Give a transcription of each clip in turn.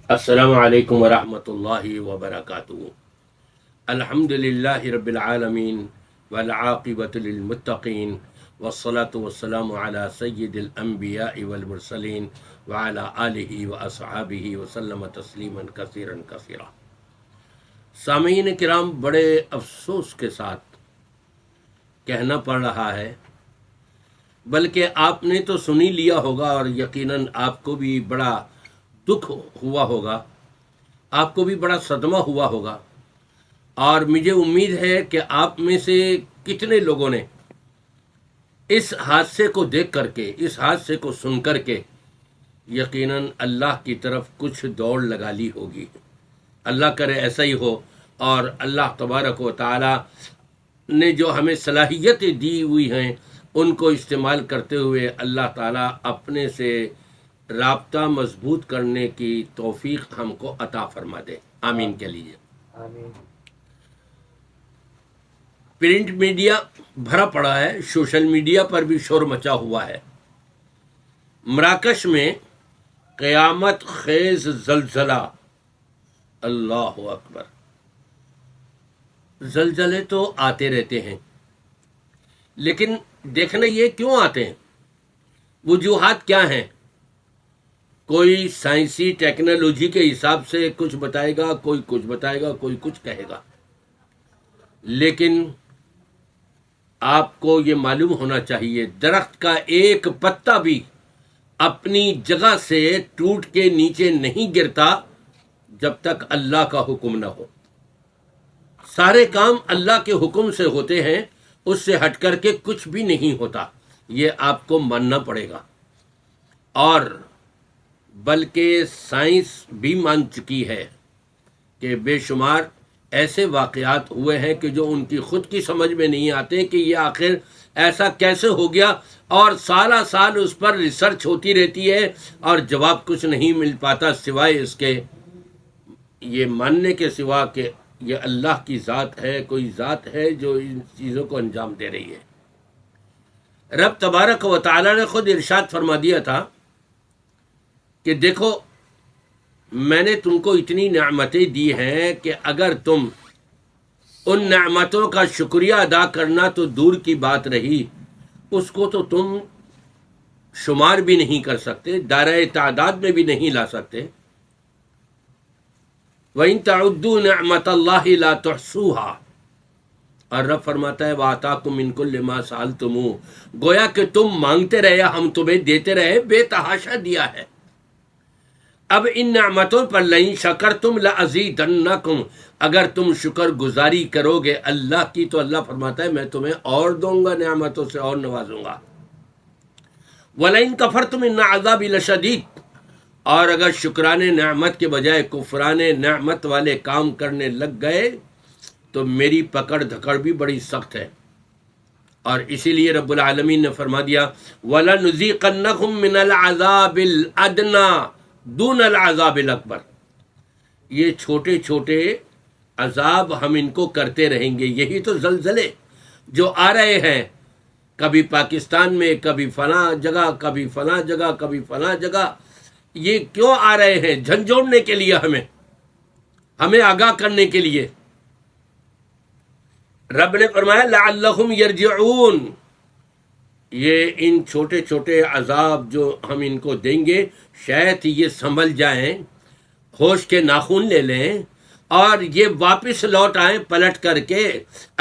السلام علیکم ورحمۃ اللہ وبرکاتہ۔ الحمدللہ رب العالمین والعاقبۃ للمتقین والصلاة والسلام علی سید الانبیاء والمرسلین وعلی آلہ واصحابہ وسلم تسلیما کثیرا کثیرا۔ سامعین کرام، بڑے افسوس کے ساتھ کہنا پڑ رہا ہے، بلکہ آپ نے تو سنی لیا ہوگا اور یقیناً آپ کو بھی بڑا دکھ ہوا ہوگا، آپ کو بھی بڑا صدمہ ہوا ہوگا، اور مجھے امید ہے کہ آپ میں سے کتنے لوگوں نے اس حادثے کو دیکھ کر کے، اس حادثے کو سن کر کے یقیناً اللہ کی طرف کچھ دوڑ لگا لی ہوگی۔ اللہ کرے ایسا ہی ہو، اور اللہ تبارک و تعالی نے جو ہمیں صلاحیتیں دی ہوئی ہیں ان کو استعمال کرتے ہوئے اللہ تعالیٰ اپنے سے رابطہ مضبوط کرنے کی توفیق ہم کو عطا فرما دے، آمین کے لیجیے۔ آمین۔ پرنٹ میڈیا بھرا پڑا ہے، سوشل میڈیا پر بھی شور مچا ہوا ہے۔ مراکش میں قیامت خیز زلزلہ، اللہ اکبر۔ زلزلے تو آتے رہتے ہیں، لیکن دیکھنا یہ کیوں آتے ہیں، وجوہات کیا ہیں؟ کوئی سائنسی ٹیکنالوجی کے حساب سے کچھ بتائے گا، کوئی کچھ بتائے گا، کوئی کچھ کہے گا، لیکن آپ کو یہ معلوم ہونا چاہیے درخت کا ایک پتا بھی اپنی جگہ سے ٹوٹ کے نیچے نہیں گرتا جب تک اللہ کا حکم نہ ہو۔ سارے کام اللہ کے حکم سے ہوتے ہیں، اس سے ہٹ کر کے کچھ بھی نہیں ہوتا، یہ آپ کو ماننا پڑے گا۔ اور بلکہ سائنس بھی مان چکی ہے کہ بے شمار ایسے واقعات ہوئے ہیں کہ جو ان کی خود کی سمجھ میں نہیں آتے کہ یہ آخر ایسا کیسے ہو گیا، اور سالہ سال اس پر ریسرچ ہوتی رہتی ہے اور جواب کچھ نہیں مل پاتا سوائے اس کے یہ ماننے کے سوا کہ یہ اللہ کی ذات ہے، کوئی ذات ہے جو ان چیزوں کو انجام دے رہی ہے۔ رب تبارک و تعالی نے خود ارشاد فرما دیا تھا کہ دیکھو، میں نے تم کو اتنی نعمتیں دی ہیں کہ اگر تم ان نعمتوں کا شکریہ ادا کرنا تو دور کی بات رہی، اس کو تو تم شمار بھی نہیں کر سکتے، دائرۂ تعداد میں بھی نہیں لا سکتے۔ وَإِن تَعُدُّوا نِعْمَتَ اللَّهِ لَا تُحْصُوهَا، اور رب فرماتا ہے وَآتَاكُم مِّن كُلِّ مَا سَأَلْتُمُوهُ، گویا کہ تم مانگتے رہے، ہم تمہیں دیتے رہے، بے تحاشا دیا ہے۔ اب ان نعمتوں پر لئن شکرتم لأزیدنکم، اگر تم شکر گزاری کرو گے اللہ کی تو اللہ فرماتا ہے میں تمہیں اور دوں گا، نعمتوں سے اور نوازوں گا۔ وَلَئِن کفرتم ان عذابی لشدید، اور اگر شکران نعمت کے بجائے کفران نعمت والے کام کرنے لگ گئے تو میری پکڑ دھکڑ بھی بڑی سخت ہے۔ اور اسی لیے رب العالمین نے فرما دیا وَلَنُذِيقَنَّهُم مِّنَ الْعَذَابِ الْأَدْنَىٰ دُونَ الْعَذَابِ الْأَكْبَرِ، یہ چھوٹے چھوٹے عذاب ہم ان کو کرتے رہیں گے۔ یہی تو زلزلے جو آ رہے ہیں، کبھی پاکستان میں، کبھی فلاں جگہ، کبھی فلاں جگہ، کبھی فلاں جگہ، یہ کیوں آ رہے ہیں؟ جھنجھوڑنے کے لیے، ہمیں آگاہ کرنے کے لیے۔ رب نے فرمایا لعلہم یرجعون، یہ ان چھوٹے چھوٹے عذاب جو ہم ان کو دیں گے شاید یہ سنبھل جائیں، ہوش کے ناخن لے لیں اور یہ واپس لوٹ آئیں، پلٹ کر کے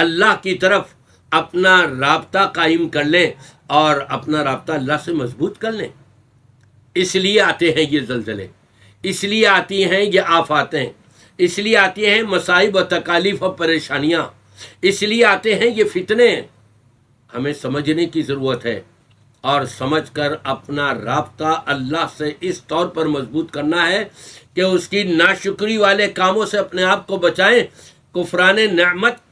اللہ کی طرف اپنا رابطہ قائم کر لیں اور اپنا رابطہ اللہ سے مضبوط کر لیں۔ اس لیے آتے ہیں یہ زلزلے، اس لیے آتی ہیں یہ آفاتیں، اس لیے آتی ہیں مصائب و تکالیف و پریشانیاں، اس لیے آتے ہیں یہ فتنے۔ ہمیں سمجھنے کی ضرورت ہے اور سمجھ کر اپنا رابطہ اللہ سے اس طور پر مضبوط کرنا ہے کہ اس کی ناشکری والے کاموں سے اپنے آپ کو بچائیں، کفران نعمت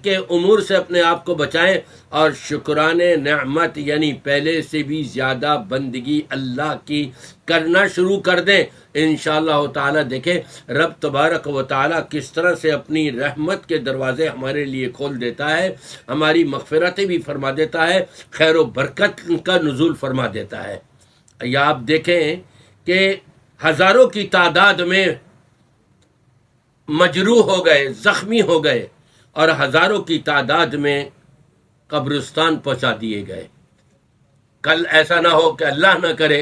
کے امور سے اپنے آپ کو بچائیں، اور شکران نعمت یعنی پہلے سے بھی زیادہ بندگی اللہ کی کرنا شروع کر دیں۔ انشاءاللہ تعالی دیکھیں رب تبارک و تعالی کس طرح سے اپنی رحمت کے دروازے ہمارے لیے کھول دیتا ہے، ہماری مغفرتیں بھی فرما دیتا ہے، خیر و برکت کا نزول فرما دیتا ہے۔ یا آپ دیکھیں کہ ہزاروں کی تعداد میں مجروح ہو گئے، زخمی ہو گئے، اور ہزاروں کی تعداد میں قبرستان پہنچا دیے گئے۔ کل ایسا نہ ہو کہ اللہ نہ کرے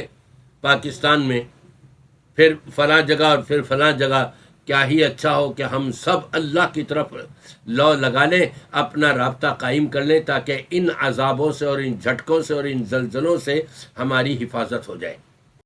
پاکستان میں پھر فلاں جگہ اور پھر فلاں جگہ، کیا ہی اچھا ہو کہ ہم سب اللہ کی طرف لو لگا لیں، اپنا رابطہ قائم کر لیں، تاکہ ان عذابوں سے اور ان جھٹکوں سے اور ان زلزلوں سے ہماری حفاظت ہو جائے۔